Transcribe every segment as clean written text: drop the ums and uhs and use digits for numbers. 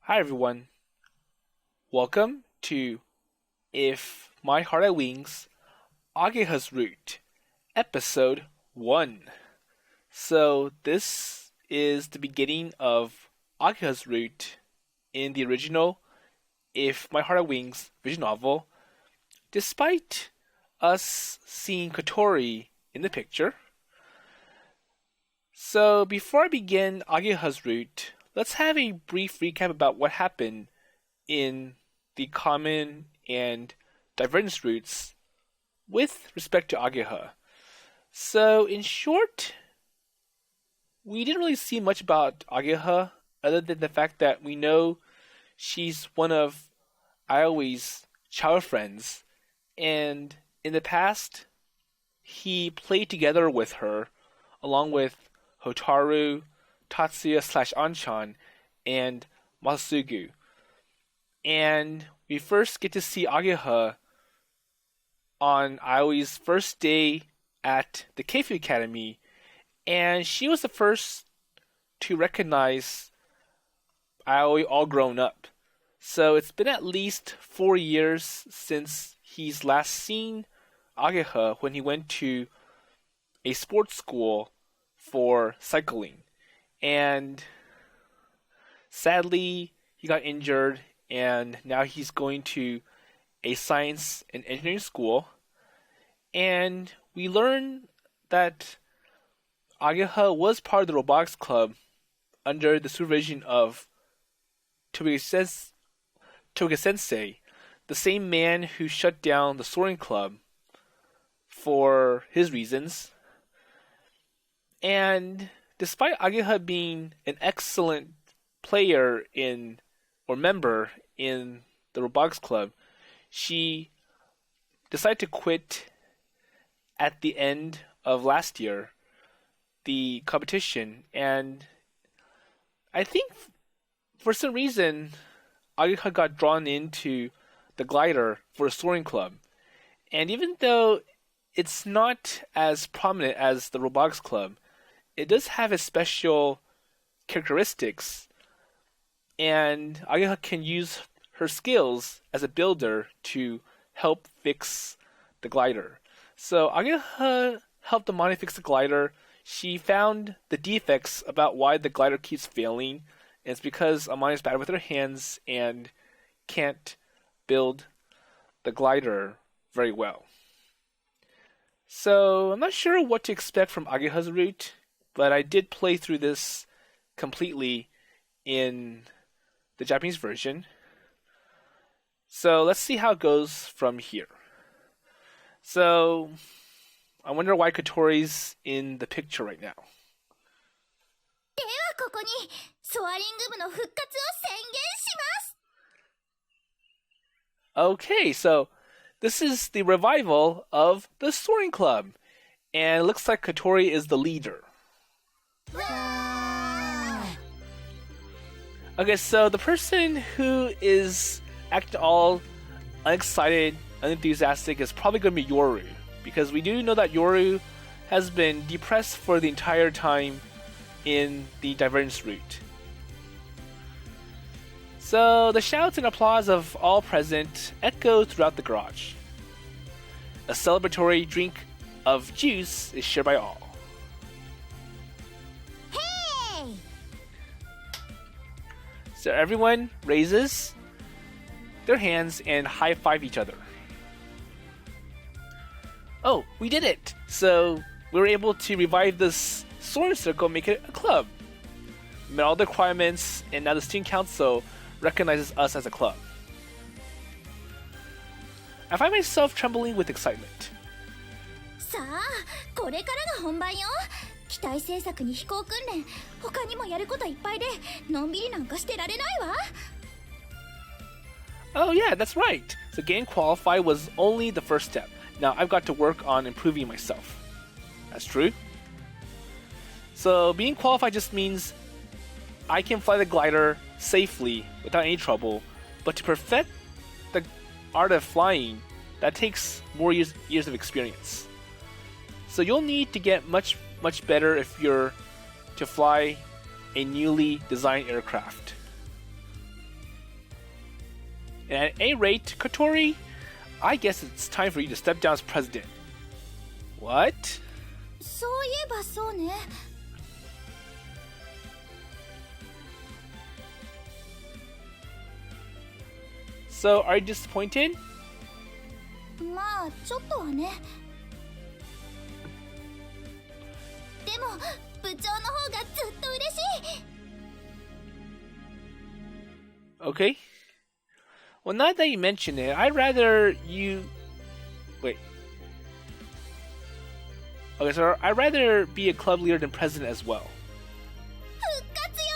Hi everyone. Welcome to If My Heart Had Wings, Ageha's Route, Episode 1. So this is the beginning of Ageha's Route in the original If My Heart Had Wings visual novel, despite us seeing Kotori in the picture. So before I begin Ageha's Route, let's have a brief recap about what happened in the common and divergence routes with respect to Ageha. So in short, we didn't really see much about Ageha other than the fact that we know she's one of Aoi's child friends, and in the past, he played together with her along with Hotaru, Tatsuya/Anchan, and Masugu. And we first get to see Ageha on Aoi's first day at the Keifu Academy, and she was the first to recognize Aoi all grown up. So it's been at least 4 years since he's last seen Ageha when he went to a sports school for cycling. And sadly, he got injured, and now he's going to a science and engineering school. And we learn that Ageha was part of the robotics club under the supervision of Tobioka-sensei, the same man who shut down the Soaring Club for his reasons. And despite Ageha being an excellent player member in the robotics club, she decided to quit at the end of last year, the competition. And I think for some reason, Ageha got drawn into the glider for a Soaring Club. And even though it's not as prominent as the robotics club, it does have its special characteristics, and Ageha can use her skills as a builder to help fix the glider. So Ageha helped Amani fix the glider. She found the defects about why the glider keeps failing, and it's because Amani is bad with her hands and can't build the glider very well. So I'm not sure what to expect from Ageha's route, but I did play through this completely in the Japanese version. So let's see how it goes from here. So I wonder why Kotori's in the picture right now. ではここにソアリング部の復活を宣言します。 Okay, so this is the revival of the Soaring Club, and it looks like Kotori is the leader. Okay, so the person who is acting all unexcited, unenthusiastic is probably going to be Yoru, because we do know that Yoru has been depressed for the entire time in the divergence route. So the shouts and applause of all present echo throughout the garage. A celebratory drink of juice is shared by all. Hey! So everyone raises their hands and high-five each other. Oh, we did it! So we were able to revive this Soaring Circle, make it a club. We met all the requirements, and now the student council recognizes us as a club. I find myself trembling with excitement. さあ、これからが本番よ。機体製作に飛行訓練、他にもやることいっぱいで、のんびりなんかしてられないわ。Oh yeah, that's right. So getting qualified was only the first step. Now I've got to work on improving myself. That's true. So being qualified just means I can fly the glider safely without any trouble, but to perfect the art of flying, that takes more years of experience. So you'll need to get much better if you're to fly a newly designed aircraft. And at any rate, Kotori, I guess it's time for you to step down as president. What? そういえばそうね。So, are you disappointed? まあちょっとはね。でも部長の方がずっと嬉しい。Okay. Well, now that you mention it, I'd rather you... Wait. Okay, so I'd rather be a club leader than president as well. 復活よ。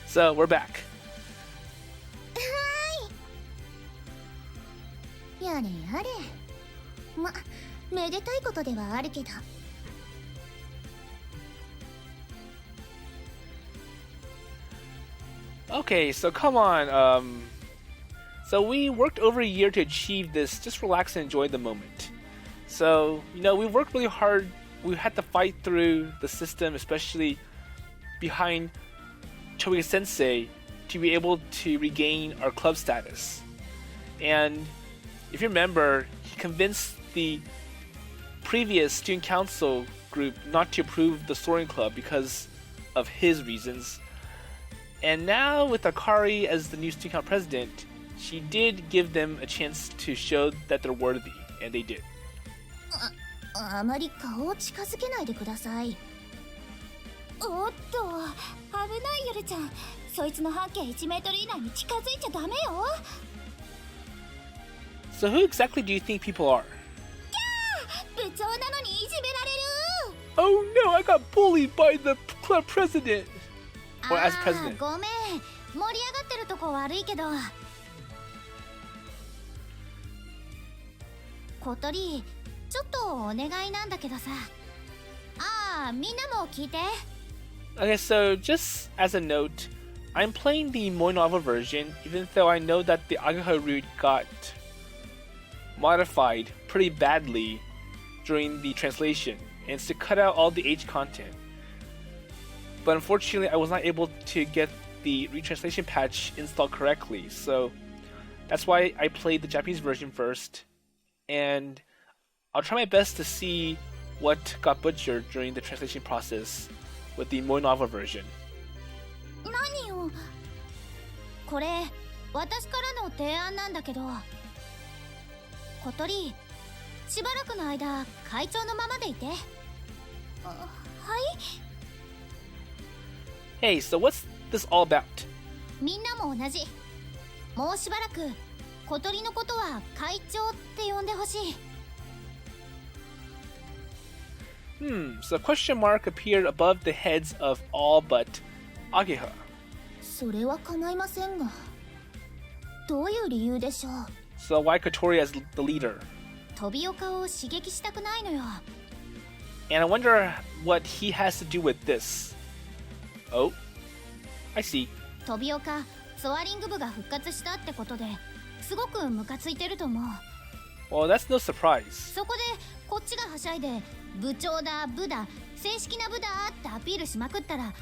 So, we're back. やれやれ。ま、めでたいことではあるけど。Okay, so come on. So we worked over a year to achieve this. Just relax and enjoy the moment. So, we worked really hard. We had to fight through the system, especially behind Tobioka-sensei, to be able to regain our club status. And if you remember, he convinced the previous student council group not to approve the Soaring Club because of his reasons. And now with Akari as the new student council president, she did give them a chance to show that they're worthy, and they did. あまり顔を近づけないでください。おっと、危ないゆるちゃん。そいつの半径1メートル以内に近づいちゃダメよ。So who exactly do you think people are? 部長なのにいじめられる。 Oh no, I got bullied by the club president. Or as president. ごめん、盛り上がってるとこ悪いけど。小鳥、ちょっとお願いなんだけどさ。みんなも聞いて。Okay, so just as a note, I'm playing the Moi novel version, even though I know that the Ageha Route got modified pretty badly during the translation, and it's to cut out all the age content. But unfortunately, I was not able to get the retranslation patch installed correctly, so that's why I played the Japanese version first, and I'll try my best to see what got butchered during the translation process with the Moi novel version. 何よ。これ、私からの提案なんだけど。小鳥、しばらくの間、会長のままでいて。はい？ Hey, so what's this all about? みんなも同じ。もうしばらく小鳥のことは会長って呼んでほしい。So a question mark appeared above the heads of all but Ageha. それは構いませんが、どういう理由でしょう。 So why Kotori as the leader? 飛岡を刺激したくないのよ。 And I wonder what he has to do with this. Oh, I see. 飛岡、ソアリング部が復活したってことですごくムカついてると思う。 Well, that's no surprise. そこでこっちがはしゃいで部長だ、部だ、正式な部だってアピールしまくったら、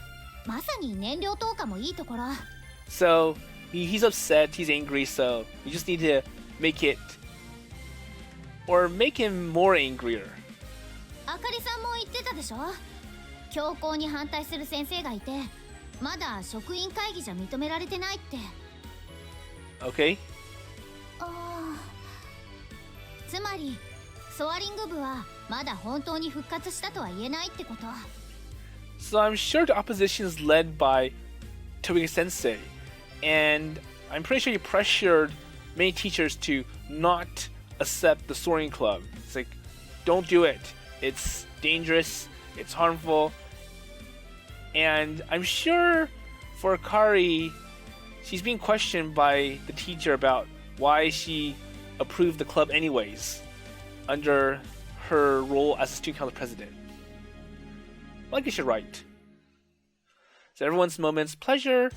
まさに燃料投下もいいところ。 So he's upset, he's angry, so we just need to make it, or make him more angrier. あかりさんも言ってたでしょ。強行に反対する先生がいて、まだ職員会議じゃ認められてないって。 Okay. つまりソアリング部はまだ本当に復活したとは言えないってこと。 So I'm sure the opposition is led by Tobioka-sensei, and I'm pretty sure he pressured many teachers to not accept the Soaring Club. It's like, don't do it. It's dangerous, it's harmful. And I'm sure for Akari, she's being questioned by the teacher about why she approved the club anyways, under her role as a student council president. Well, I guess you're right. So everyone's moments pleasure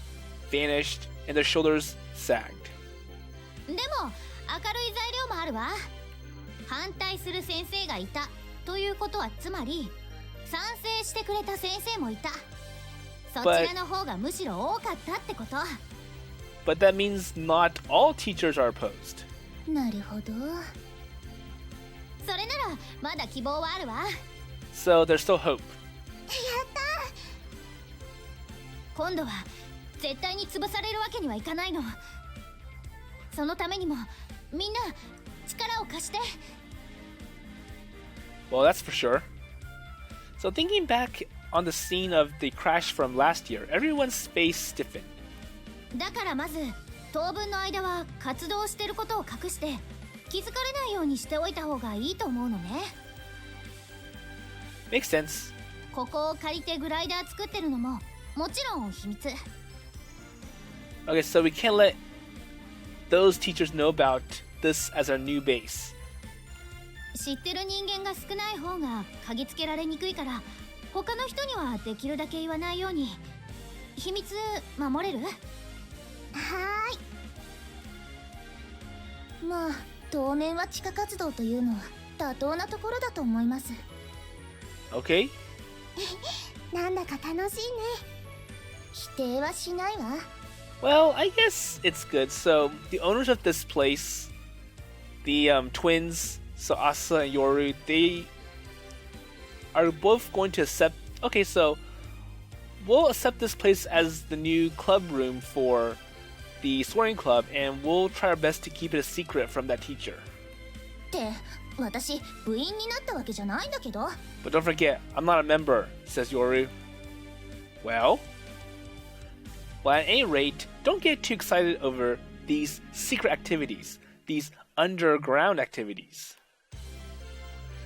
vanished and their shoulders sagged. でも明るい材料もあるわ。反対する先生がいたということはつまり賛成してくれた先生もいた。そちらの方がむしろ多かったってこと。But that means not all teachers are opposed. なるほど。それならまだ希望はあるわ。So there's still hope. やった。今度は絶対に潰されるわけにはいかないの。そのためにもみんな力を貸して。Well, that's for sure. So thinking back on the scene of the crash from last year, everyone's face stiffened. だからまず当分の間は活動してることを隠して気づかれないようにしておいた方がいいと思うのね。Makes sense. ここを借りてグライダー作ってるのももちろん秘密。Okay, so we can't let those teachers know about this as our new base. 知ってる人間が少ない方が嗅ぎつけられにくいから他の人にはできるだけ言わないように。秘密守れる？はーい。まあ当面は地下活動というのは妥当なところだと思います。Okay. なんだか楽しいね。否定はしないわ。Well, I guess it's good. So the owners of this place, the twins, so Asa and Yoru, they are both going to accept. Okay, so we'll accept this place as the new club room for the Soaring Club, and we'll try our best to keep it a secret from that teacher. って私部員になったわけじゃないんだけど。 But don't forget, I'm not a member, says Yoru. Well, at any rate, don't get too excited over these secret activities, these underground activities.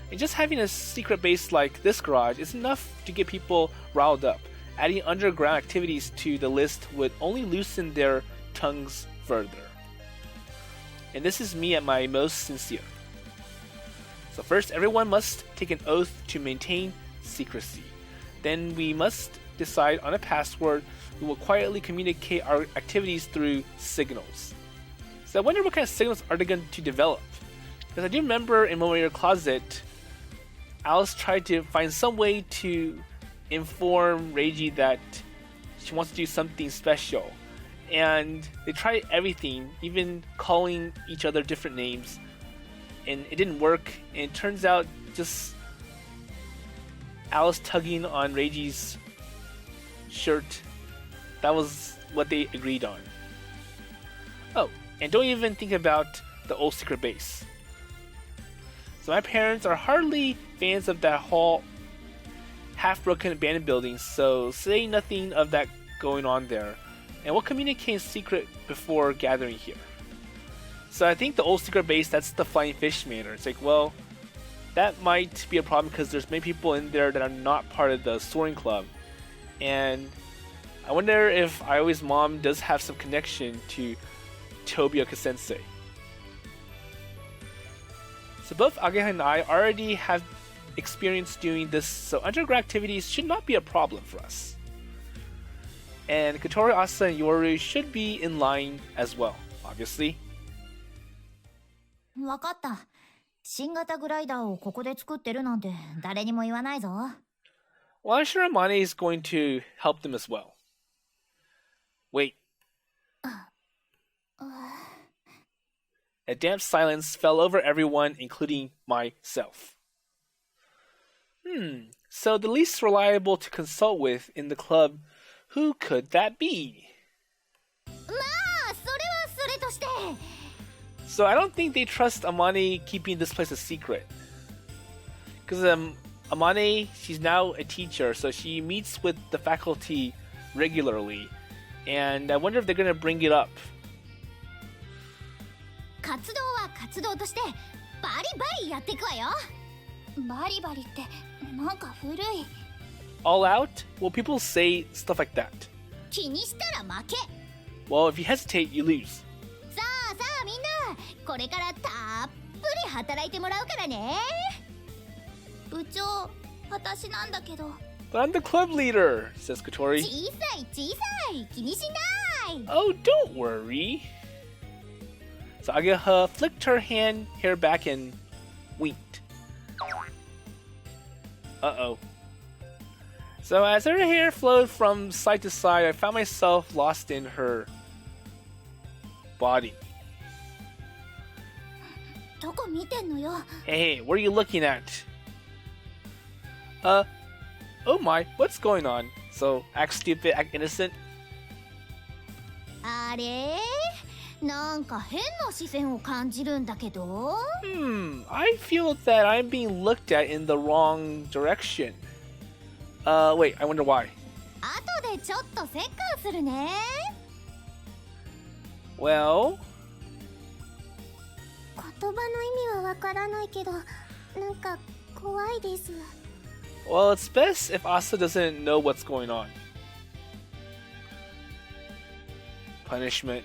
And just having a secret base like this garage is enough to get people riled up. Adding underground activities to the list would only loosen their tongues further. And this is me at my most sincere. So first, everyone must take an oath to maintain secrecy. Then we must decide on a password. We will quietly communicate our activities through signals. So I wonder what kind of signals are they going to develop? Because I do remember in One Way Your Closet, Alice tried to find some way to inform Reiji that she wants to do something special. And they tried everything, even calling each other different names. And it didn't work. And it turns out just Alice tugging on Reiji's shirt. That was what they agreed on. Oh, and don't even think about the old secret base. So my parents are hardly fans of that whole half-broken abandoned building, so say nothing of that going on there. And we'll communicate in secret before gathering here. So I think the old secret base, that's the Flying Fish Manor. It's like, well, that might be a problem because there's many people in there that are not part of the Soaring Club. And I wonder if Aoi's mom does have some connection to Tobioka-sensei. So both Ageha and I already have experience doing this, so underground activities should not be a problem for us. And Kotori, Asa, and Yoru should be in line as well, obviously. わかった。新型グライダーをここで作ってるなんて誰にも言わないぞ。Well, I'm sure Amane is going to help them as well. Wait. A damp silence fell over everyone, including myself. So the least reliable to consult with in the club, who could that be? まあ、それはそれとして。So I don't think they trust Amane keeping this place a secret. Because Amane, she's now a teacher, so she meets with the faculty regularly. And I wonder if they're going to bring it up. 活動は活動としてバリバリやっていくわよ。バリバリってなんか古い。All out? Well, people say stuff like that. 気にしたら負け。Well, if you hesitate, you lose. さあさあみんな、これからたっぷり働いてもらうからね。部長、私なんだけど。But I'm the club leader, says Kotori. 小さい小さい、気にしない。Oh, don't worry. So Ageha flicked her hair back and winked. Uh-oh. So as her hair flowed from side to side, I found myself lost in her body. どこ見てんのよ。 Hey, what are you looking at? Oh my, what's going on? So, act stupid, act innocent? あれなんか変な視線を感じるんだけど。I feel that I'm being looked at in the wrong direction. Wait, I wonder why. 後でちょっと折檻するね。Well... 言葉の意味はわからないけど、なんか怖いです。 Well, it's best if Asa doesn't know what's going on. Punishment.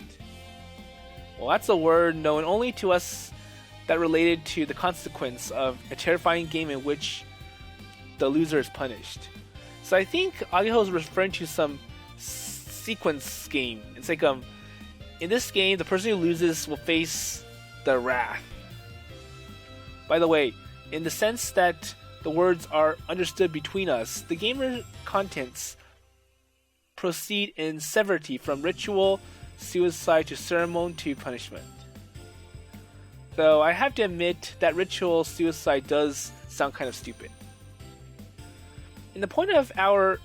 Well, that's a word known only to us that related to the consequence of a terrifying game in which the loser is punished. So I think Ageha is referring to some sequence game. It's like in this game, the person who loses will face the wrath. By the way, in the sense that the words are understood between us, the gamer contents proceed in severity from ritual, suicide to ceremony to punishment. Though I have to admit that ritual suicide does sound kind of stupid. And the point of our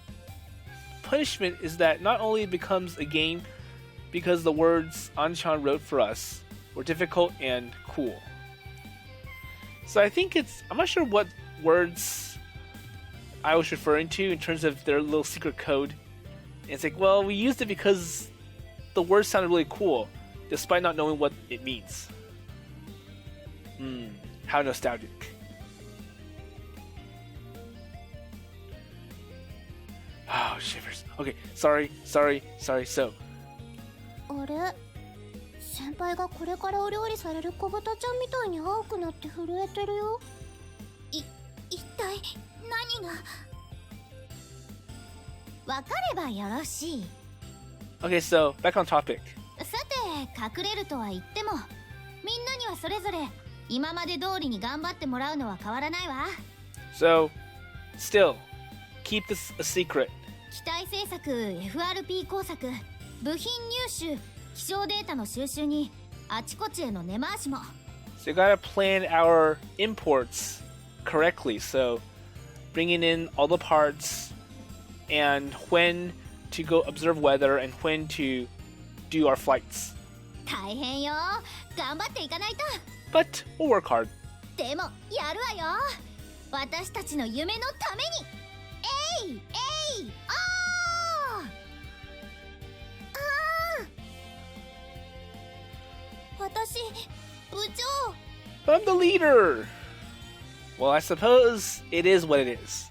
punishment is that not only it becomes a game because the words Anshan wrote for us were difficult and cool. So I think I'm not sure what words I was referring to in terms of their little secret code. And it's like, well, we used it because the words sounded really cool, despite not knowing what it means. How nostalgic. Oh, shivers. Okay, sorry. So. あれ先輩がこれからお料理される小豚ちゃんみたいに青くなって震えてるよ。一体何が。わかればよろしい。 Okay, so back on topic. さて隠れるとは言ってもみんなにはそれぞれ今まで通りに頑張ってもらうのは変わらないわ。 So, still, keep this a secret. 機体製作 FRP 工作部品入手気象データの収集にあちこちへの根回しも。 So you gotta plan our imports correctly. So, bringing in all the parts and when to go observe weather and when to do our flights. 大変よ。頑張っていかないと。 But we'll work hard. でもやるわよ。私たちの夢のために。えいあー私部長。 I'm the leader! Well, I suppose it is what it is.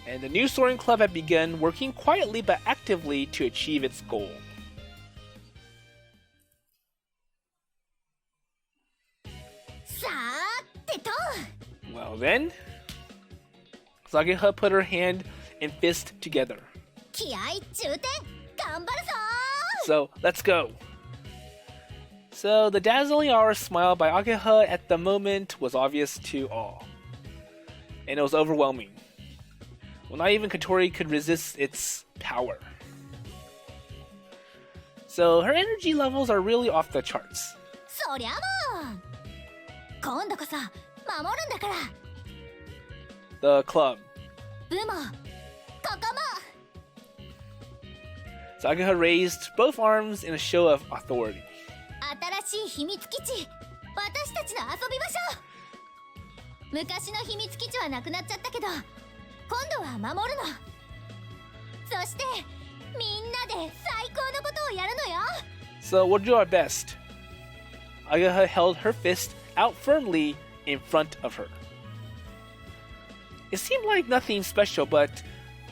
And the new Soaring Club had begun working quietly but actively to achieve its goal. Well then, Ageha put her hand and fist together. 気合充填頑張るぞ。 So, let's go! So, the dazzling aura smile by Ageha at the moment was obvious to all. And it was overwhelming. Well, not even Kotori could resist its power. So, her energy levels are really off the charts. そりゃもう今度こそ守るんだから。 The club. 部もここも。 So Ageha raised both arms in a show of authority. 新しい秘密基地私たちの遊び場所。昔の秘密基地はなくなっちゃったけど今度は守るの。そしてみんなで最高のことをやるのよ。 So we'll do our best. Ageha held her fist out firmly in front of her. It seemed like nothing special, but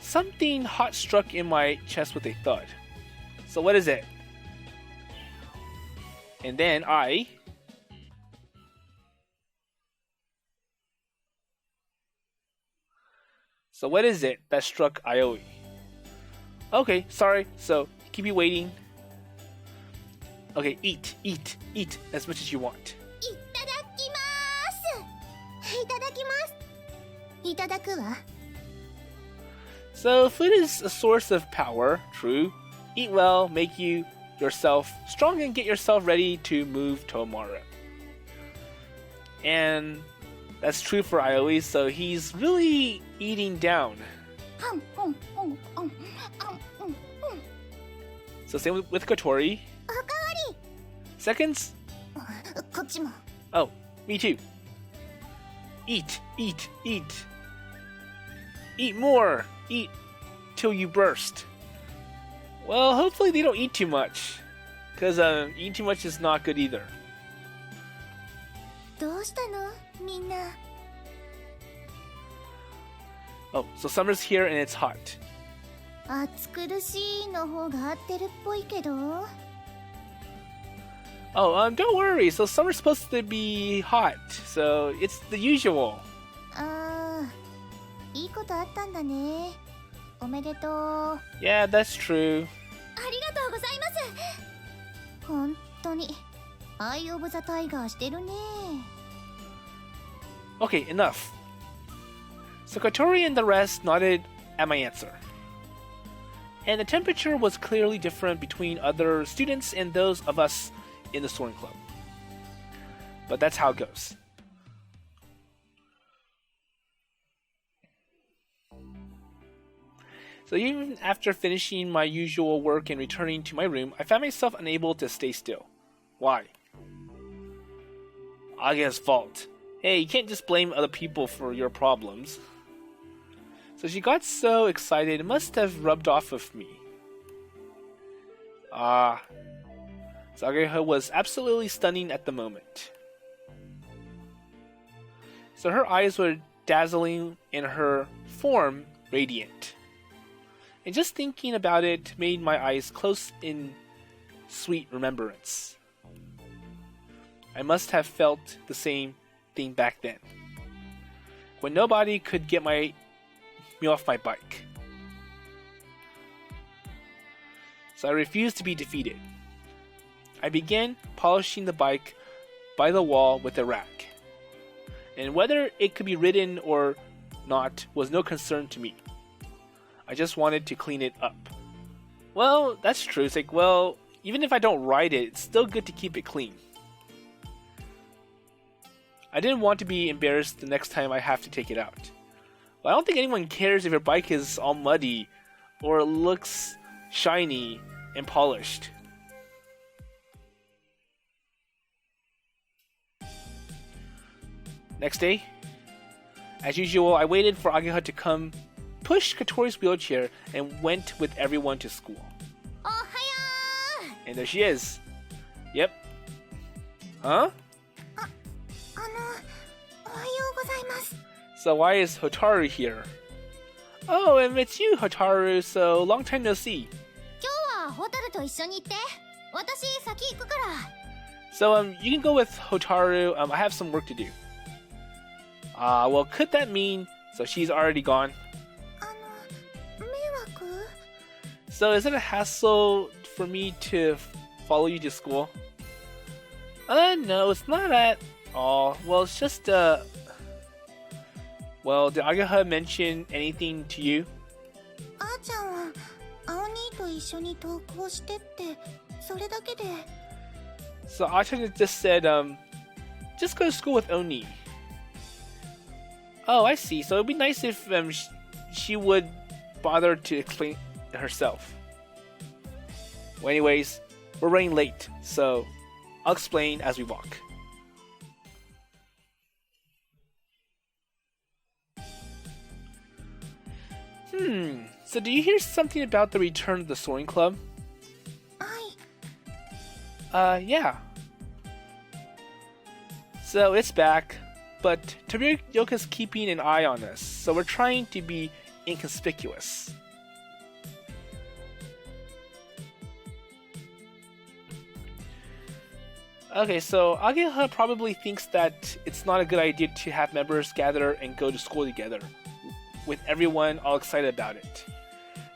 something hot struck in my chest with a thud. So what is it? And then So what is it that struck Aoi? Okay, sorry, so keep you waiting. Okay, eat as much as you want. いただきます。いただきます。いただくわ。So food is a source of power, true. Eat well, make yourself strong and get yourself ready to move tomorrow. And that's true for Ioi, so he's really eating down. So same with Kotori. Akari! Seconds? こっちも Oh, me too. Eat, eat, eat. Eat more. Eat till you burst. Well, hopefully they don't eat too much. Because eating too much is not good either. どうしたのみんな Oh, so summer's here and it's hot. 暑苦しいの方が合ってるっぽいけど Oh, don't worry. So summer's supposed to be hot. So it's the usual. あーいいことあったんだねおめでとう Yeah, that's true. ありがとうございます本当にアイオブザタイガーしてるね Okay, enough. So Kotori and the rest nodded at my answer. And the temperature was clearly different between other students and those of us in the Soaring Club. But that's how it goes. So even after finishing my usual work and returning to my room, I found myself unable to stay still. Why? Ageha's fault. Hey, you can't just blame other people for your problems. So she got so excited, it must have rubbed off of me. So Ageha was absolutely stunning at the moment. So her eyes were dazzling and her form radiant. And just thinking about it made my eyes close in sweet remembrance. I must have felt the same thing back then, when nobody could get me off my bike. So I refused to be defeated. I began polishing the bike by the wall with a rack, and whether it could be ridden or not was no concern to me. I just wanted to clean it up. Well, that's true. It's like, well, even if I don't ride it, it's still good to keep it clean. I didn't want to be embarrassed the next time I have to take it out. Well, I don't think anyone cares if your bike is all muddy or looks shiny and polished. Next day, as usual, I waited for Ageha to come, pushed Kotori's wheelchair, and went with everyone to school. Ohaya! And there she is. Yep. Huh? So why is Hotaru here? Oh, and it's you, Hotaru, so long time no see. 今日はホタルと一緒に行って私先行くから So you can go with Hotaru. I have some work to do. Well, could that mean so she's already gone? 迷惑 So is it a hassle for me to follow you to school? No, it's not at all. Well, it's just Well, did Ageha mention anything to you? あーちゃんは青兄と一緒に登校してってそれだけで So Acha just said, just go to school with Oni. Oh, I see. So it'd be nice if she would bother to explain herself. Well, anyways, we're running late, so I'll explain as we walk. So do you hear something about the return of the Soaring Club? Yeah. So it's back, but Tobioka's keeping an eye on us, so we're trying to be inconspicuous. Okay, so Ageha probably thinks that it's not a good idea to have members gather and go to school together, with everyone all excited about it.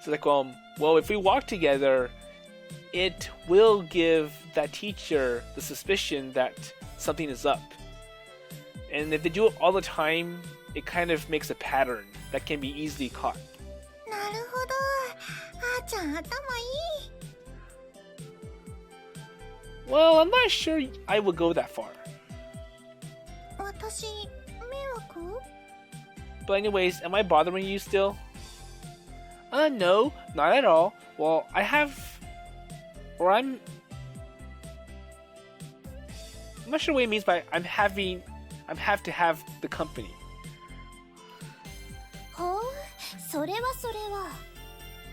So like, well, if we walk together, it will give that teacher the suspicion that something is up. And if they do it all the time, it kind of makes a pattern that can be easily caught. なるちゃん頭いい。 Well, I'm not sure I would go that far. 私迷惑？ But anyways, am I bothering you still? No, not at all. Well, I'm not sure what it means by I have to have the company. ほう、それはそれは。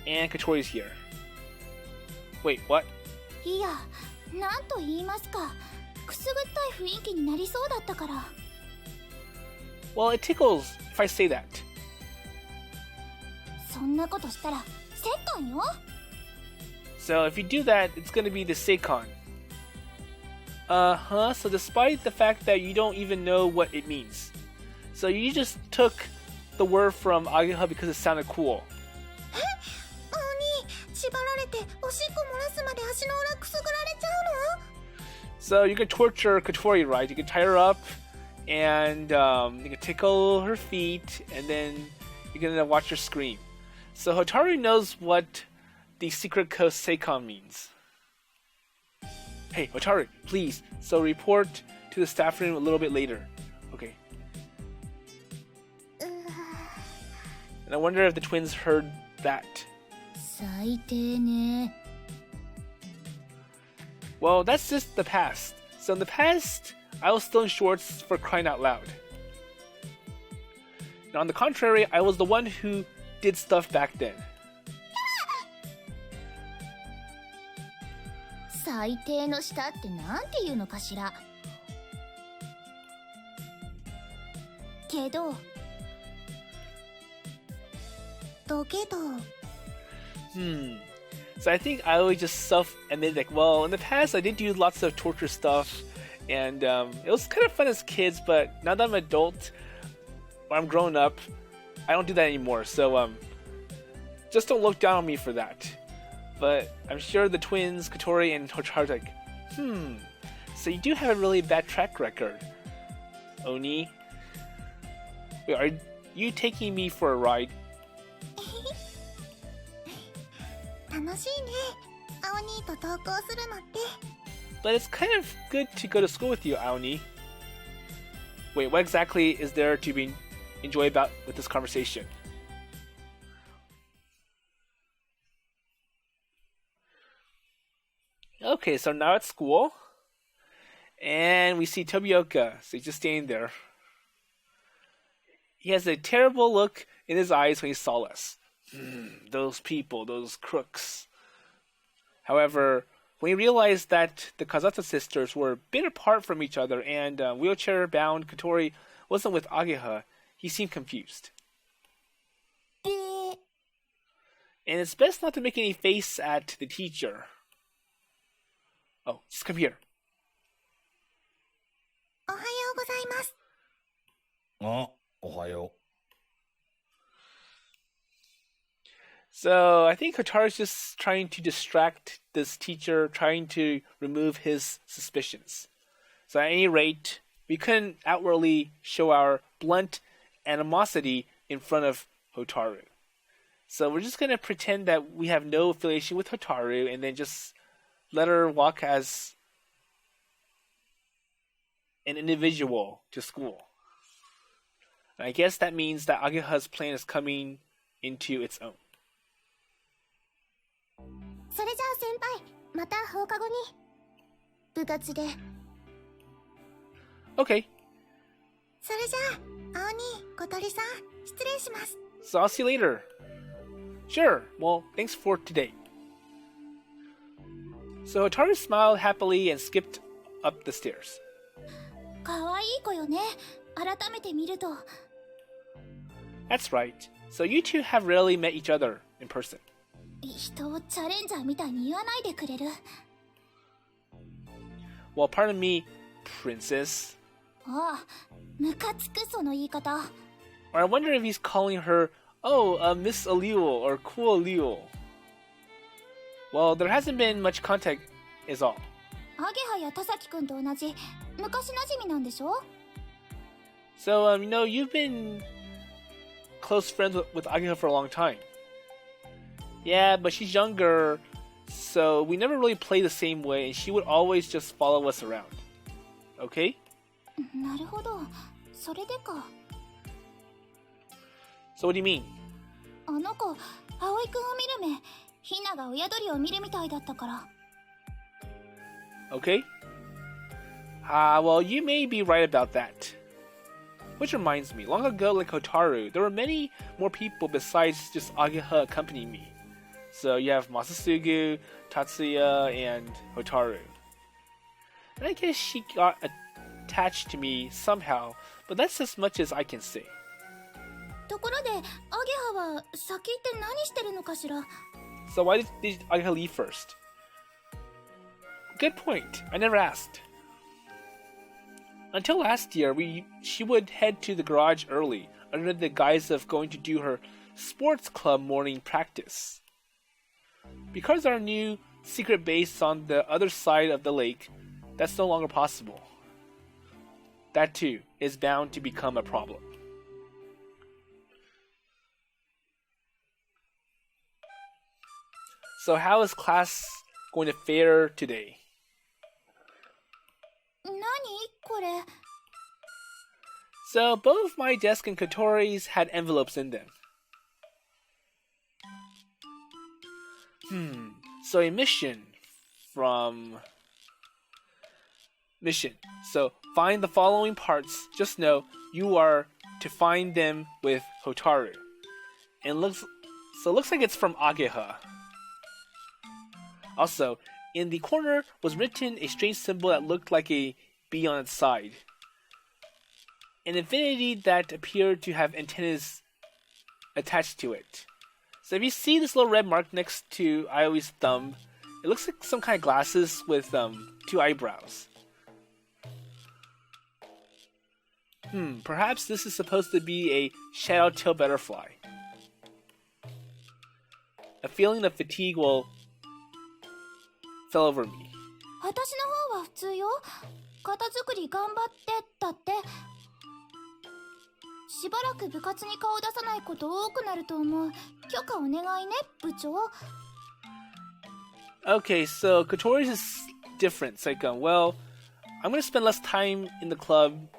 And Kotori's here. Wait, what? いや、なんと言いますか、くすぐったい雰囲気になりそうだったから。 Well, it tickles if I say that. そんなことしたら折檻よ。 So if you do that, it's gonna be the Seikon. So despite the fact that you don't even know what it means. So you just took the word from Ageha because it sounded cool. え、鬼、縛られておしっこ漏らすまで足の裏くすぐられちゃうの？ So you can torture Kotori, right? You can tie her up, and you can tickle her feet, and then you're gonna watch her scream. So Hotaru knows what the secret code Seikon means. Hey, Hotaru, please. So report to the staff room a little bit later. Okay. And I wonder if the twins heard that. 最低ね。 Well, that's just the past. So in the past, I was still in shorts for crying out loud. Now, on the contrary, I was the one who did stuff back then. 最低の下ってなんていうのかしら。けど。So I think I always just self-admit like, well, in the past I did do lots of torture stuff, and it was kind of fun as kids, but now that I'm an adult, or I'm grown up, I don't do that anymore, so just don't look down on me for that. But I'm sure the twins, Kotori and Hotaru, like, so you do have a really bad track record, Oni. Wait, are you taking me for a ride? 楽しいね、青兄と登校するのって。 But it's kind of good to go to school with you, Aoni. Wait, what exactly is there to be enjoy about with this conversation? Okay, so now at school, and we see Tobioka, so he's just standing there. He has a terrible look in his eyes when he saw us. Those people, those crooks. However, when he realized that the Kazato sisters were a bit apart from each other and wheelchair-bound Kotori wasn't with Ageha, he seemed confused. And it's best not to make any face at the teacher. Oh, just come here. おはようございます。あ、おはよう。 So I think Hotaru's just trying to distract this teacher, trying to remove his suspicions. So at any rate, we couldn't outwardly show our blunt animosity in front of Hotaru. So we're just going to pretend that we have no affiliation with Hotaru and then just let her walk as an individual to school. And I guess that means that Ageha's plan is coming into its own. それじゃあ先輩、また放課後に。部活で。Okay. それじゃあ、青兄、小鳥さん、失礼します。 So I'll see you later. Sure. Well, thanks for today. So Hotaru smiled happily and skipped up the stairs. かわいい子よね。改めて見ると。 That's right. So you two have rarely met each other in person. 人をチャレンジャーみたいに言わないでくれる。 Well, pardon me, princess. ああ、ムカつくその言い方。 Or I wonder if he's calling her, Miss Aliul or Cool Aliul. Well, there hasn't been much contact, is all. アゲハや田崎くんと同じ昔なじみなんでしょ？ So, you've been close friends with Ageha for a long time. Yeah, but she's younger, so we never really play the same way, and she would always just follow us around. Okay? なるほど、それでか。So what do you mean? あの子、葵くんを見る目、ひなが親鳥を見るみたいだったから。Okay? Well, you may be right about that. Which reminds me, long ago, like Hotaru, there were many more people besides just Ageha accompanying me. So you have Masasugu, Tatsuya, and Hotaru. And I guess she got attached to me somehow, but that's as much as I can say. ところで、アゲハは先って何してるのかしら? So why did Ageha leave first? Good point. I never asked. Until last year, she would head to the garage early, under the guise of going to do her sports club morning practice. Because our new secret base on the other side of the lake, that's no longer possible. That too is bound to become a problem. So how is class going to fare today? 何これ? So both my desk and Kotori's had envelopes in them. So a mission. So find the following parts. Just know you are to find them with Hotaru. And looks like it's from Ageha. Also, in the corner was written a strange symbol that looked like a bee on its side. An infinity that appeared to have antennas attached to it. So if you see this little red mark next to Aoi's thumb, it looks like some kind of glasses with 2 eyebrows. Perhaps this is supposed to be a shadow-tailed butterfly. A feeling of fatigue fell over me. 私の方は普通よ。片付り頑張ってだって。しばらく部活に顔出さないこと多くなると思う。許可お願いね、部長。Okay, so Kotori's is different. It's like, well, I'm gonna spend less time in the club,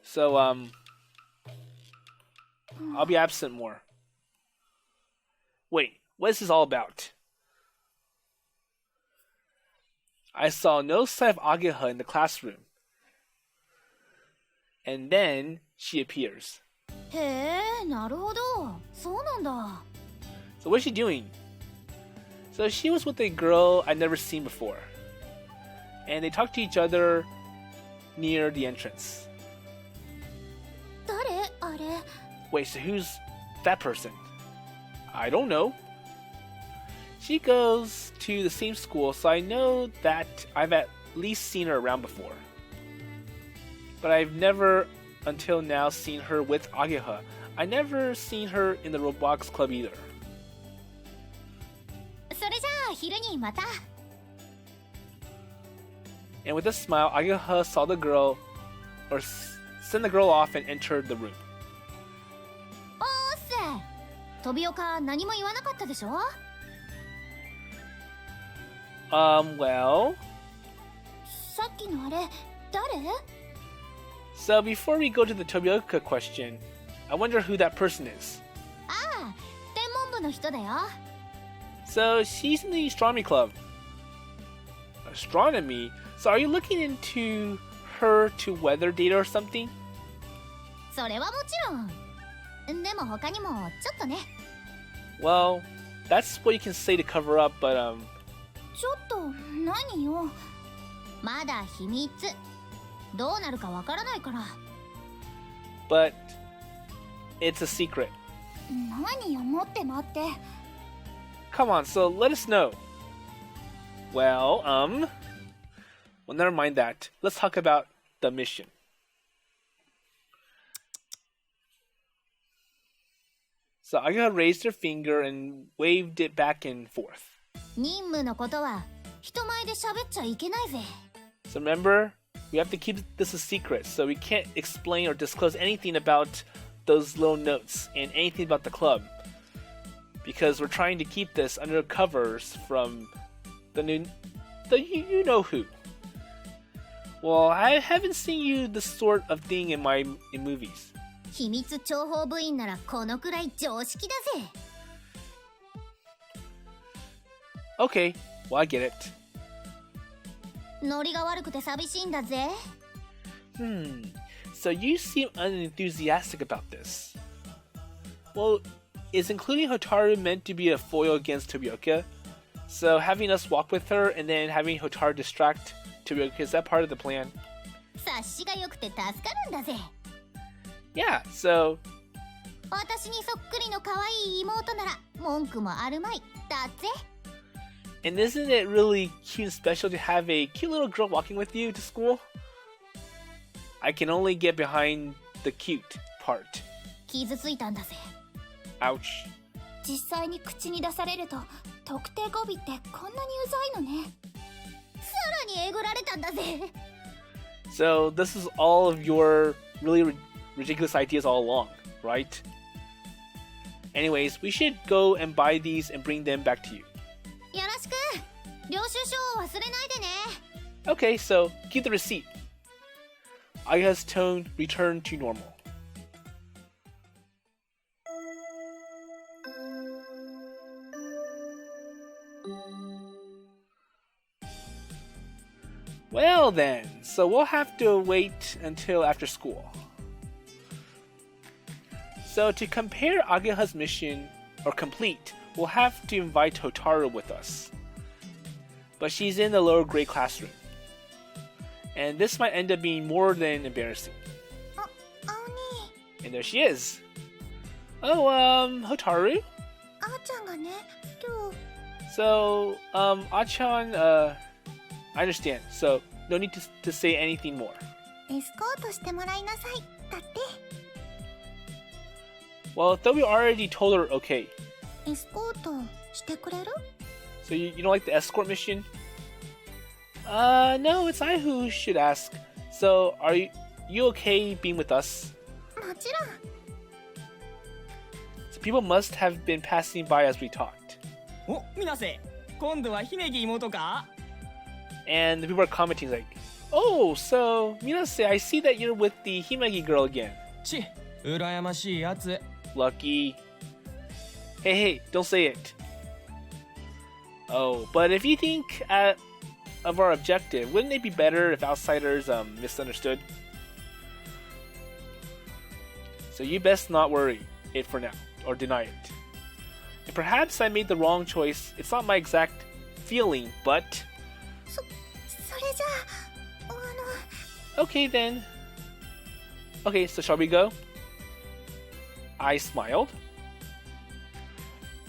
so, I'll be absent more. Wait, what is this all about? I saw no sign of Ageha in the classroom. And then she appears. へえ、なるほど。そうなんだ。So what's she doing? So she was with a girl I'd never seen before. And they talked to each other near the entrance. 誰あれ? Wait, so who's that person? I don't know. She goes to the same school, so I know that I've at least seen her around before. But I've never, until now, seen her with Ageha. I never seen her in the Roblox Club either. それじゃあ昼にまた. And with a smile, Ageha saw the girl, or sent the girl off and entered the room. おーっせ。Tobioka何も言わなかったでしょ? Well... さっきのあれ、誰? So before we go to the Tobioka question, I wonder who that person is. ああ、天文部の人だよ. So she's in the astronomy club. Astronomy? So are you looking into her to weather data or something? それはもちろん。でも他にもちょっとね。Well, that's what you can say to cover up, but ちょっと何よ。まだ秘密。どうなるかわからないから。But it's a secret. 何よ、待って待って。Come on, so let us know. Well, never mind that. Let's talk about the mission. So Ageha raised her finger and waved it back and forth. 任務のことは人前で喋っちゃいけないぜ。So remember, we have to keep this a secret, so we can't explain or disclose anything about those little notes and anything about the club. because we're trying to keep this under covers from the you know who. Well, I haven't seen you this sort of thing in movies. 秘密諜報部員ならこのくらい常識だぜ。Okay, well I get it. ノリが悪くて寂しいんだぜ。So you seem unenthusiastic about this. Well, is including Hotaru meant to be a foil against Tobioka? So having us walk with her and then having Hotaru distract Tobioka, is that part of the plan? 察しが良くて助かるんだぜ。Yeah, so... 私にそっくりの可愛い妹なら文句もあるまい。だぜ。And isn't it really cute and special to have a cute little girl walking with you to school? I can only get behind the cute part. 傷ついたんだぜ。Ouch. 実際に口に出されると特定語尾ってこんなにうざいのね。さらにえぐられたんだぜ。So this is all of your really ridiculous ideas all along, right? Anyways, we should go and buy these and bring them back to you. よろしく。領収書を忘れないでね。Okay, so keep the receipt. Ageha's tone returned to normal. Well then, so we'll have to wait until after school. So to compare Ageha's mission, or complete, we'll have to invite Hotaru with us. But she's in the lower grade classroom. And this might end up being more than embarrassing. And there she is. Oh, Hotaru? So, Ah-chan, I understand. So, no need to say anything more. Well, though we already told her okay. So you don't like the escort mission? No, it's I who should ask. So, are you okay being with us? So people must have been passing by as we talked. And the people are commenting like, oh, so, Minase, I see that you're with the Himagi girl again. Lucky. Hey, don't say it. Oh, but if you think of our objective, wouldn't it be better if outsiders misunderstood? So you best not worry it for now, or deny it. And perhaps I made the wrong choice. It's not my exact feeling, but... Okay then. Okay, so shall we go? I smiled.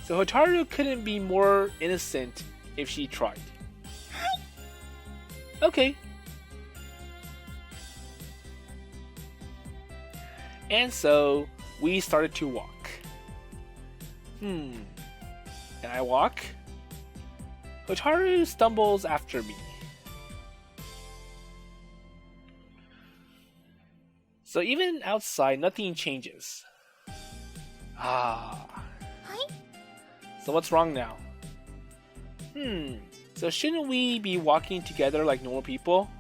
So Hotaru couldn't be more innocent if she tried. Okay. And so we started to walk. And I walk. Hotaru stumbles after me. So even outside, nothing changes. So what's wrong now? So shouldn't we be walking together like normal people?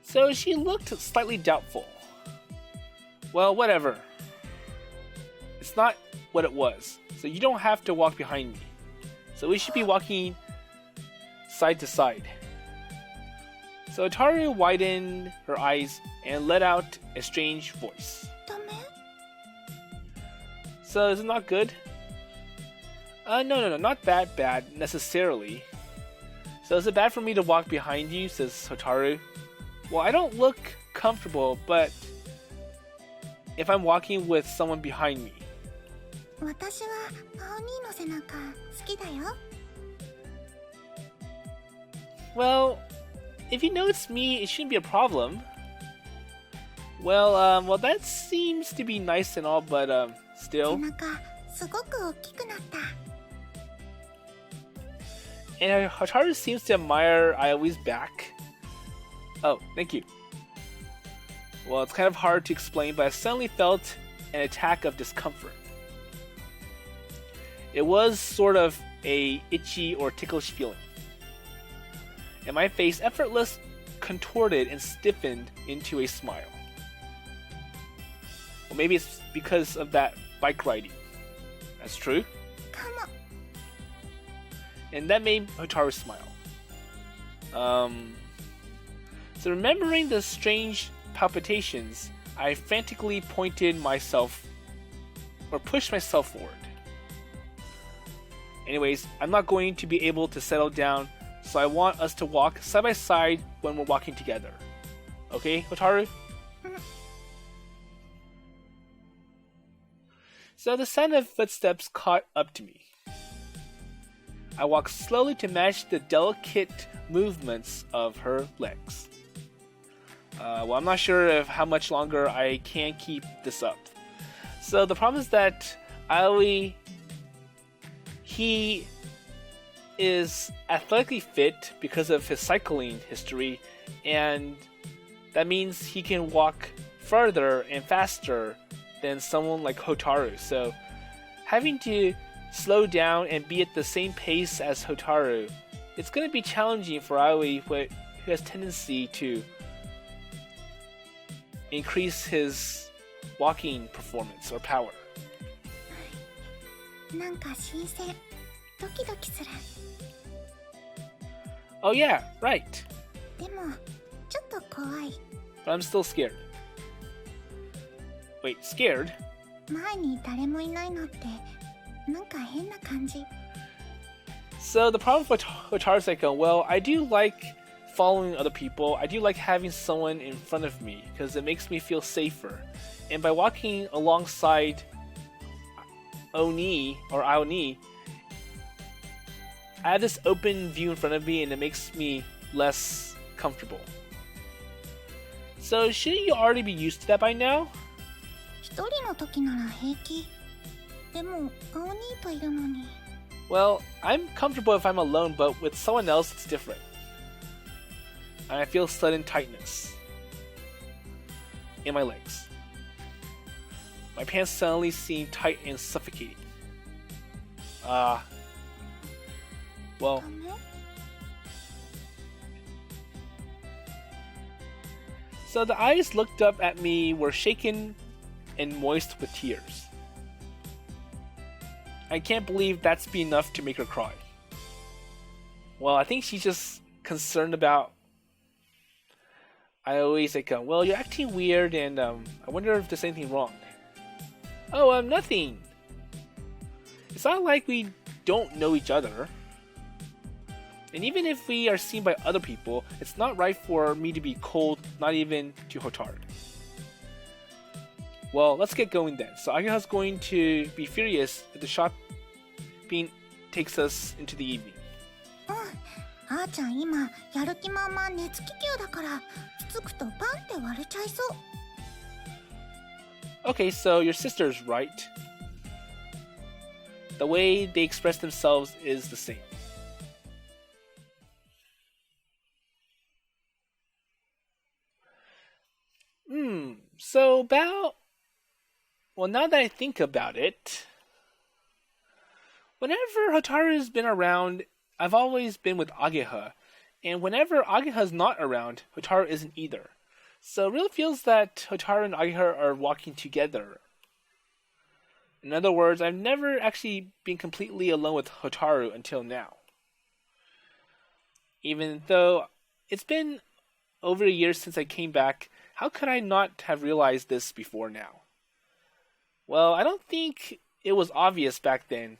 So she looked slightly doubtful. Well, whatever. It's not what it was. So you don't have to walk behind me. So we should be walking side to side. So Hotaru widened her eyes and let out a strange voice. So is it not good? No, not that bad necessarily. So is it bad for me to walk behind you, says Hotaru. Well, I don't look comfortable, but if I'm walking with someone behind me. Well, if you know it's me, it shouldn't be a problem. Well, that seems to be nice and all, but, still. And Hotaru seems to admire Aoi's back. Oh, thank you. Well, it's kind of hard to explain, but I suddenly felt an attack of discomfort. It was sort of a itchy or ticklish feeling. And my face effortlessly contorted and stiffened into a smile. Well, maybe it's because of that bike riding. That's true. And that made Hotaru smile. So remembering the strange palpitations, I frantically pushed myself forward. Anyways, I'm not going to be able to settle down, so I want us to walk side by side when we're walking together. Okay, Hotaru? So the sound of footsteps caught up to me. I walked slowly to match the delicate movements of her legs. Well, I'm not sure of how much longer I can keep this up. So the problem is that Aoi, he is athletically fit because of his cycling history, and that means he can walk farther and faster than someone like Hotaru. So having to slow down and be at the same pace as Hotaru, it's going to be challenging for Aoi, who has tendency to increase his walking performance or power. なんか新鮮、ドキドキする。Oh yeah, right. でも、ちょっと怖い。But I'm still scared. Wait, scared? 前に誰もいないのって、なんか変な感じ。So the problem with Hotaru's like, well, I do like following other people. I do like having someone in front of me because it makes me feel safer. And by walking alongside Oni or Aoni, I have this open view in front of me and it makes me less comfortable. So shouldn't you already be used to that by now? 一人の時なら平気。でも、青兄といるのに。Well, I'm comfortable if I'm alone, but with someone else, it's different. And I feel sudden tightness in my legs. My pants suddenly seem tight and suffocating. Well, so the eyes looked up at me were shaken and moist with tears. I can't believe that's be enough to make her cry. Well, I think she's just concerned about... I always like, well, you're acting weird and I wonder if there's anything wrong. Oh, nothing. It's not like we don't know each other. And even if we are seen by other people, it's not right for me to be cold, not even to Hotaru. Well, let's get going then. So Ageha's going to be furious if the shopping takes us into the evening. あーちゃん今やる気満々熱気球だからつつくとパンって割れちゃいそう。Okay, so your sister's right. The way they express themselves is the same. So about... Well, now that I think about it, whenever Hotaru's been around, I've always been with Ageha, and whenever Ageha's not around, Hotaru isn't either. So it really feels that Hotaru and Ageha are walking together. In other words, I've never actually been completely alone with Hotaru until now. Even though it's been over a year since I came back, how could I not have realized this before now? Well, I don't think it was obvious back then,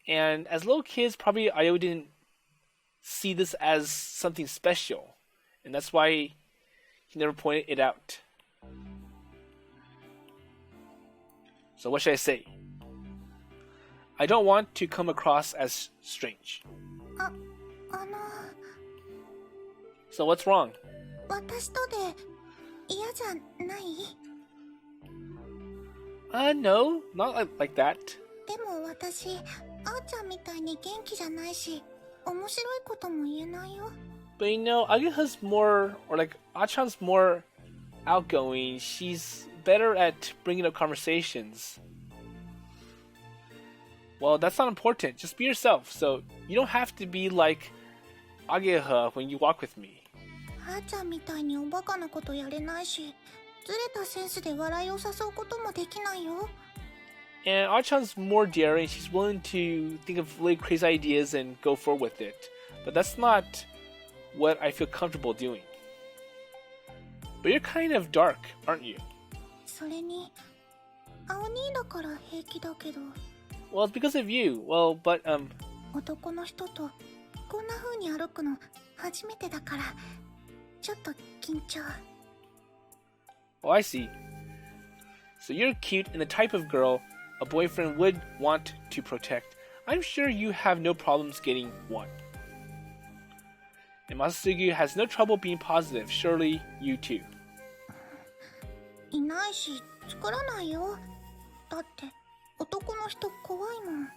and as little kids, probably I didn't see this as something special, and that's why he never pointed it out. So what should I say? I don't want to come across as strange. So what's wrong? 私とで嫌じゃない？ No, not like that. でも私、あーちゃんみたいに元気じゃないし、面白いことも言えないよ。But you know, Ageha's more, or like, Achan's more outgoing. She's better at bringing up conversations. Well, that's not important. Just be yourself. So you don't have to be like Ageha when you walk with me. あーちゃんみたいにおバカなことやれないし、ずれたセンスで笑いを誘うこともできないよ。And Achan's more daring. She's willing to think of really crazy ideas and go forward with it. But that's not what I feel comfortable doing. But you're kind of dark, aren't you? それに、青兄だから平気だけど。Well, it's because of you. Well, but, 男の人とこんな風に歩くの初めてだから、ちょっと緊張。Oh, I see. So you're cute and the type of girl a boyfriend would want to protect. I'm sure you have no problems getting one. And Masasugi has no trouble being positive. Surely you too. いないし作らないよ。だって男の人怖いもん。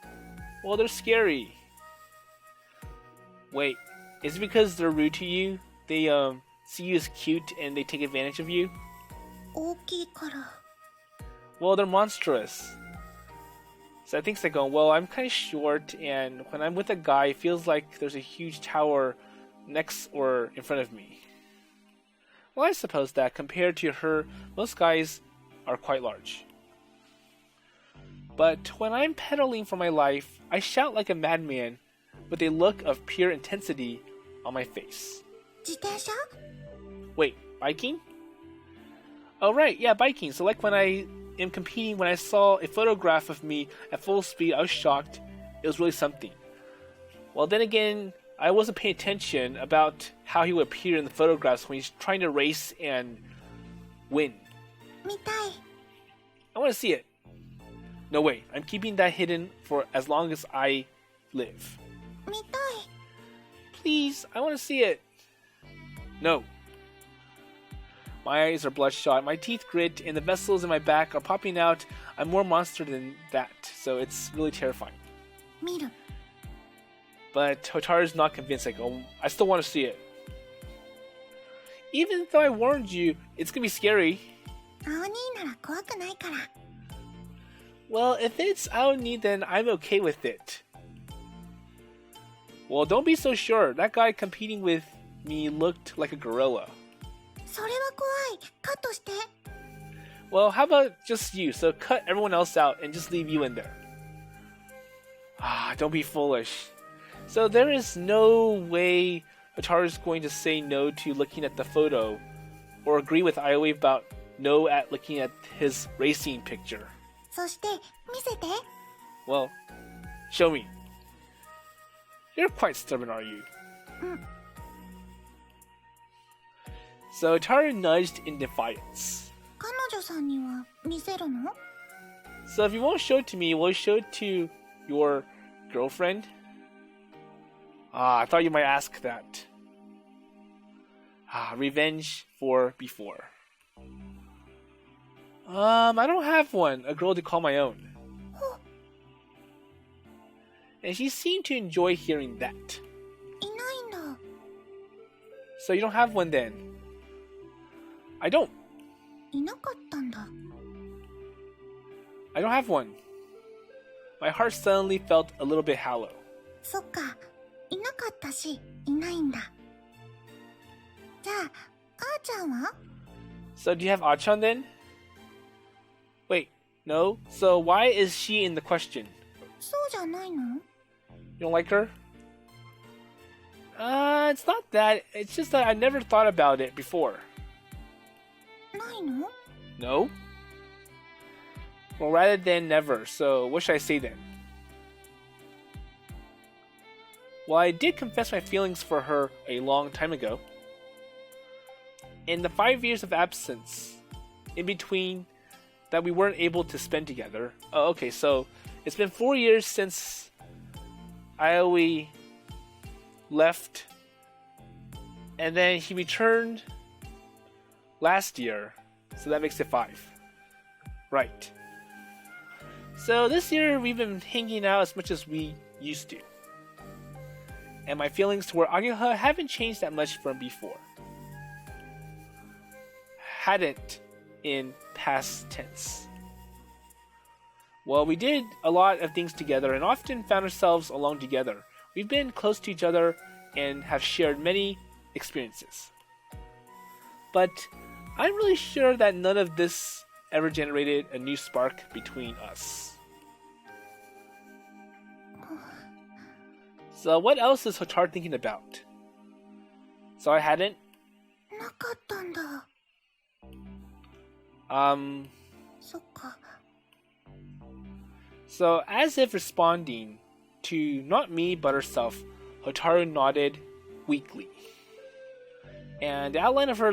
Well, they're scary. Wait, is it because they're rude to you? They see you as cute and they take advantage of you? 大きいから。Well, they're monstrous. So I think it's like going, well, I'm kind of short, and when I'm with a guy, it feels like there's a huge tower next or in front of me. Well, I suppose that compared to her, most guys are quite large. But when I'm pedaling for my life, I shout like a madman with a look of pure intensity on my face. 自転車? Wait, biking? Oh right, yeah, biking. So like when I am competing, when I saw a photograph of me at full speed, I was shocked. It was really something. Well, then again, I wasn't paying attention about how he would appear in the photographs when he's trying to race and win. 見たい。I want to see it. No way, I'm keeping that hidden for as long as I live. 見たい。Please, I want to see it. No. My eyes are bloodshot, my teeth grit, and the vessels in my back are popping out. I'm more monster than that, so it's really terrifying. 見る。 But Hotaru's not convinced, like, oh, I still want to see it. Even though I warned you, it's gonna be scary. 青兄なら怖くないから。 Well, if it's Aoni, then I'm okay with it. Well, don't be so sure. That guy competing with me looked like a gorilla. それは怖い。カットして。 Well, how about just you? So cut everyone else out and just leave you in there. Ah, don't be foolish. So there is no way Hotaru's going to say no to looking at the photo or agree with Ioi about no at looking at his racing picture. そして見せて。 Well, show me. You're quite stubborn, are you? So Hotaru nudged in defiance. 彼女さんには見せるの? So if you won't show it to me, will you show it to your girlfriend? Ah, I thought you might ask that. Ah, revenge for before. I don't have one, a girl to call my own. And she seemed to enjoy hearing that. いないんだ。 So you don't have one then? I don't. いなかったんだ。 I don't have one. My heart suddenly felt a little bit hollow. そっか。いなかったし、いないんだ。じゃあ、あーちゃんは? So do you have Achan then? Wait, no? So why is she in the question? そうじゃないの? You don't like her? It's not that. It's just that I never thought about it before. ないの? No? Well, rather than never, so what should I say then? Well, I did confess my feelings for her a long time ago. In the 5 years of absence, in between, that we weren't able to spend together. Oh, okay, so it's been 4 years since Aoi left, and then he returned last year, so that makes it 5. Right. So this year we've been hanging out as much as we used to. And my feelings toward Ageha haven't changed that much from before. hadn't in past tense? Well, we did a lot of things together and often found ourselves alone together. We've been close to each other and have shared many experiences. But I'm really sure that none of this ever generated a new spark between us. So what else is Hotaru thinking about? So I hadn't? なかったんだ。そっか。So as if responding to not me but herself, Hotaru nodded weakly. And the outline of her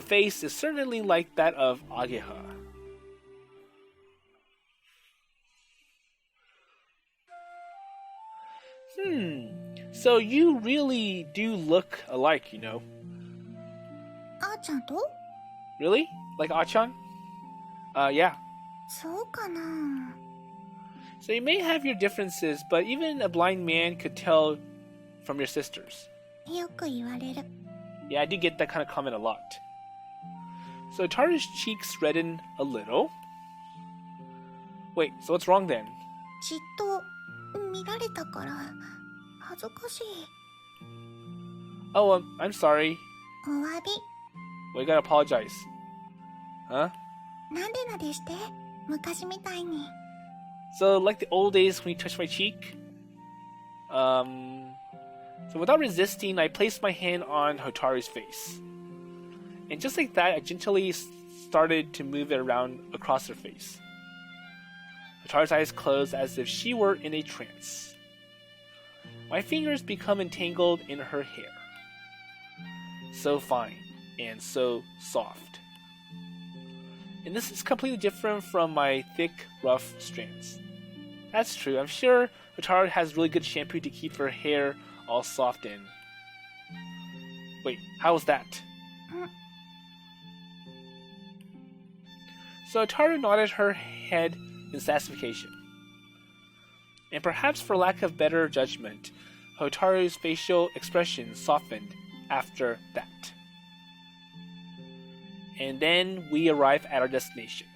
face is certainly like that of Ageha. So you really do look alike, you know. あーちゃんと？ Really? Like Achan? Yeah. そうかな。 So you may have your differences, but even a blind man could tell from your sisters. よく言われる。 Yeah, I do get that kind of comment a lot. So Tara's cheeks redden a little. Wait, so what's wrong then? じっと見られたから恥ずかしい。 Oh, I'm sorry. お詫び。 Well, you gotta apologize. Huh? なんでなでして昔みたいに。 So, like the old days when you touched my cheek? So without resisting, I placed my hand on Hotaru's face. And just like that, I gently started to move it around across her face. Hotaru's eyes closed as if she were in a trance. My fingers become entangled in her hair. So fine and so soft. And this is completely different from my thick, rough strands. That's true. I'm sure Hotaru has really good shampoo to keep her hair all soft and... Wait, how was that? So Hotaru nodded her head in satisfaction. And perhaps for lack of better judgment, Hotaru's facial expression softened after that. And then we arrive at our destination.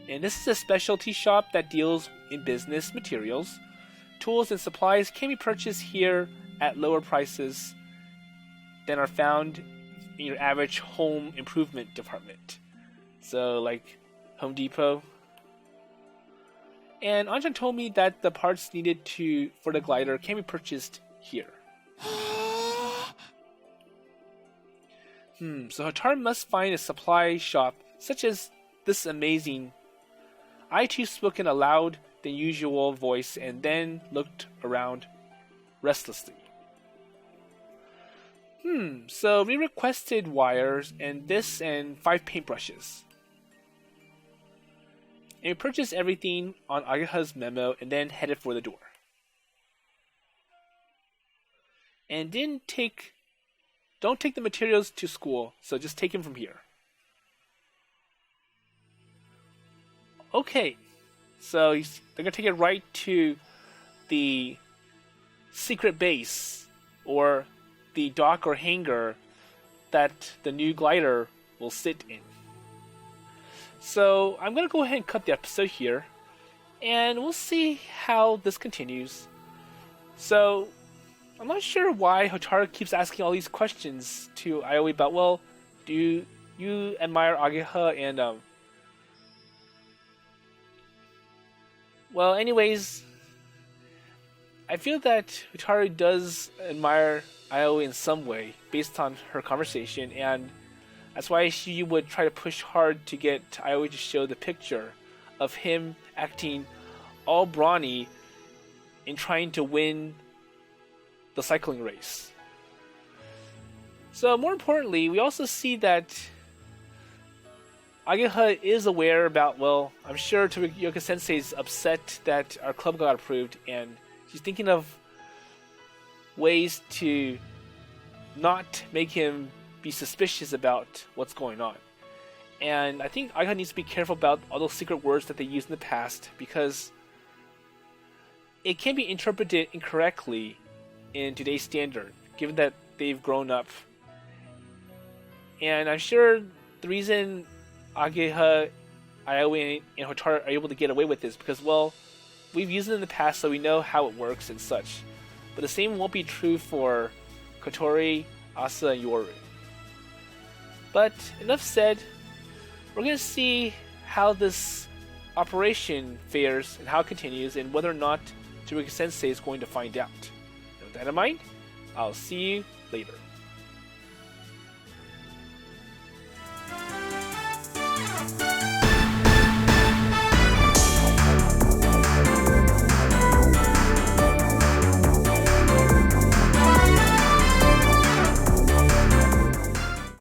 And this is a specialty shop that deals in business materials. Tools and supplies can be purchased here at lower prices than are found in your average home improvement department. So, like Home Depot. And Anjan told me that the parts needed for the glider can be purchased here. So Hotaru must find a supply shop such as this amazing. I too spoke in a loud than usual voice and then looked around restlessly. So we requested wires and this and 5 paintbrushes. And we purchased everything on Ageha's memo and then headed for the door. And don't take the materials to school, so just take them from here. Okay, so they're going to take it right to the secret base, or the dock or hangar that the new glider will sit in. So I'm going to go ahead and cut the episode here, and we'll see how this continues. So I'm not sure why Hotaru keeps asking all these questions to Aoi about, well, do you admire Ageha? And, well, anyways, I feel that Hotaru does admire Aoi in some way, based on her conversation, and that's why she would try to push hard to get Aoi to show the picture of him acting all brawny in trying to win the cycling race. So more importantly, we also see that Ageha is aware about, well, I'm sure Tobioka-sensei is upset that our club got approved, and she's thinking of ways to not make him be suspicious about what's going on. And I think Ageha needs to be careful about all those secret words that they used in the past, because it can be interpreted incorrectly in today's standard, given that they've grown up And I'm sure the reason Ageha, Aoi, and Hotaru are able to get away with this because, well, we've used it in the past, so we know how it works and such. But the same won't be true for Kotori, Asa, and Yoru. But enough said. We're going to see how this operation fares and how it continues, and whether or not Tobioka-sensei is going to find out. And with that in mind, I'll see you later.